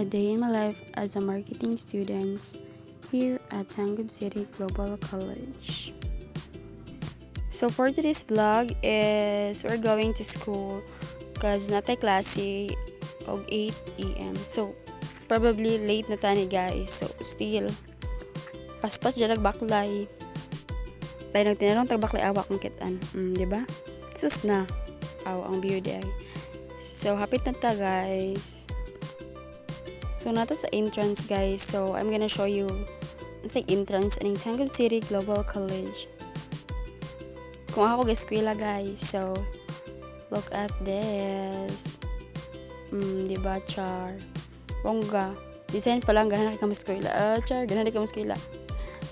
A day in my life as a marketing student here at Tangub City Global College. So for today's vlog is we're going to school because natay klase og 8 a.m. So probably late na tani guys. So still paspas dyan nagbaklay. Tayo nagtinanong tagbaklay awak ng kitan. Di ba? Sus na. Aw ang view day. So hapit na ta guys. So nato sa entrance guys. So I'm gonna show you sa entrance ng Tangub City Global College. Kung ako eskwela guys. So look at this. Diba char. Bongga. Design pa lang ganahan ka eskwela. Char, ganahan ka eskwela.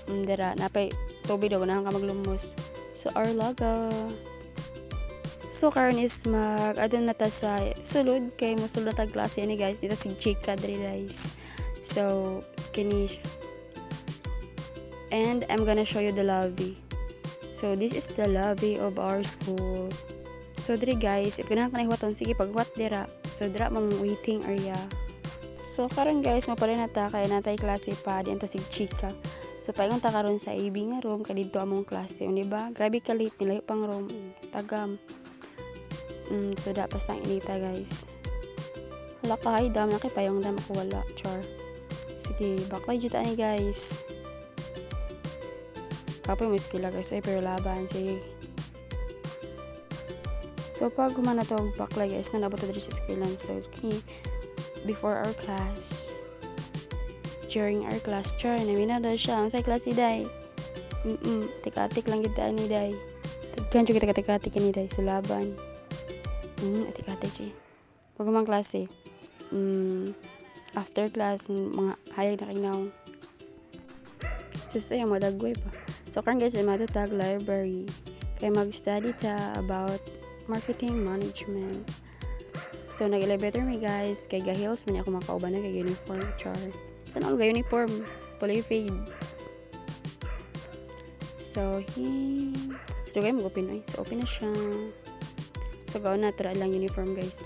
Dira, napay tubig daw ganahan ka maglumos. So our logo. So karon is adon na ta sa sulod kay mosulod ta klase ni guys dito si Chika diri guys. So kini and I'm gonna show you the lobby. So this is the lobby of our school. So diri guys, if ganahan ka na hiwaton sige paghuwat dira. So dira mang waiting area. So karon guys, mapalay na ta kay natay klase pa diyan ta si Chika. So paingon ta karon sa AB nga room kay didto among klase, di ba? Grabe ka late nila pang room. Tagam. So dapat sang inita guys. Hala ka hay dam na kay payong dam ako wala. Char. Sige, baklay jud ani guys. Kapoy mo skila guys ay pero laban sige. So pag humana to baklay guys na nabot diri sa eskwelahan. So kini before our class. During our class char namina daw siya ang sa klase day. Tik-atik lang gid ani day. Tagkan jud kita tik-atik ni day sa laban. Atik-atik siya. Pag mang klase. After class mga hayag na kinaw. So yung madagway pa. So karon guys ay matutag library. Kay mag-study ta about marketing management. So nag-elevator mi guys kay gahills man ako makauban na kay uniform char. Saan all ga uniform? Fully fade. So kayo mag-open ay. So open na siya. So gawin na tara lang uniform guys.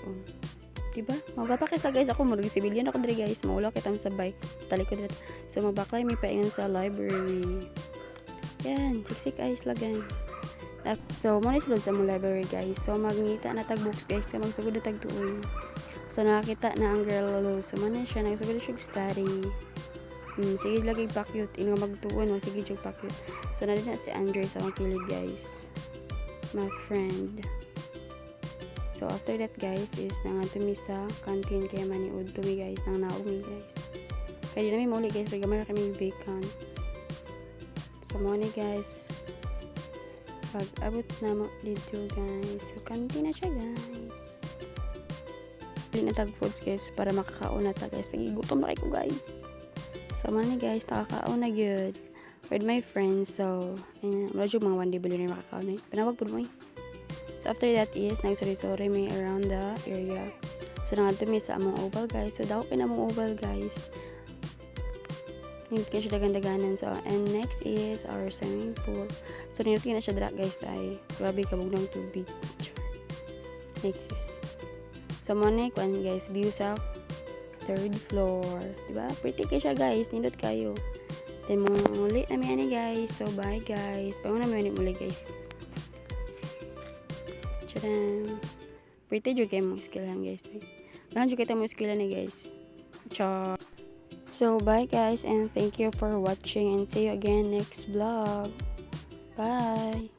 Diba? Magpapakisa guys ako murag civilian ako diri guys. Maulaw kita sabay. Talikod dito. So magbaklay mi paingon sa library. Yan, siksik ayos lang guys. So mo ni sulod sa mo library guys. So magngita na tag books guys. Kay magsugod na tag tuon. So nakakita na ang girl lalo. So man siya nagsugod siya study. Sige lagi pakyut. Ingo magtuon mo sige jud pakyut. So na si Andre sa akong kilid guys. My friend. So after that guys is nangadto mi sa canteen kay maniud to mi guys nang naumi guys. Kaya di na mi muli guys gamay ra kami vacant. So mo ni guys pag abot na mo dito guys. So canteen na siya guys. Dili na tag foods guys para makakaon na ta guys. Sige gutom na kay ko guys. So mo ni guys nakakaon na gyud with my friends. So medyo mga one day bili na makakaon na. Panawag pud mo eh. So after that is nagsari-sori may around the area. So nangadto mi sa among oval guys. So daw kay namong oval guys. Hindi kaya siya dagan-daganan. So and next is our swimming pool. So nindot na siya dra guys ay grabe kabog ng tubig. Next is so mo na kuan guys view sa third floor. Diba? Pretty kaya siya guys. Nindot kayo. Then muli na mi ani guys. So bye guys. Pangon na mi muli guys. Pretty jud kay mo skillan guys. Ganun jud kita mo skillan ni guys. Ciao. So bye guys and thank you for watching and see you again next vlog. Bye.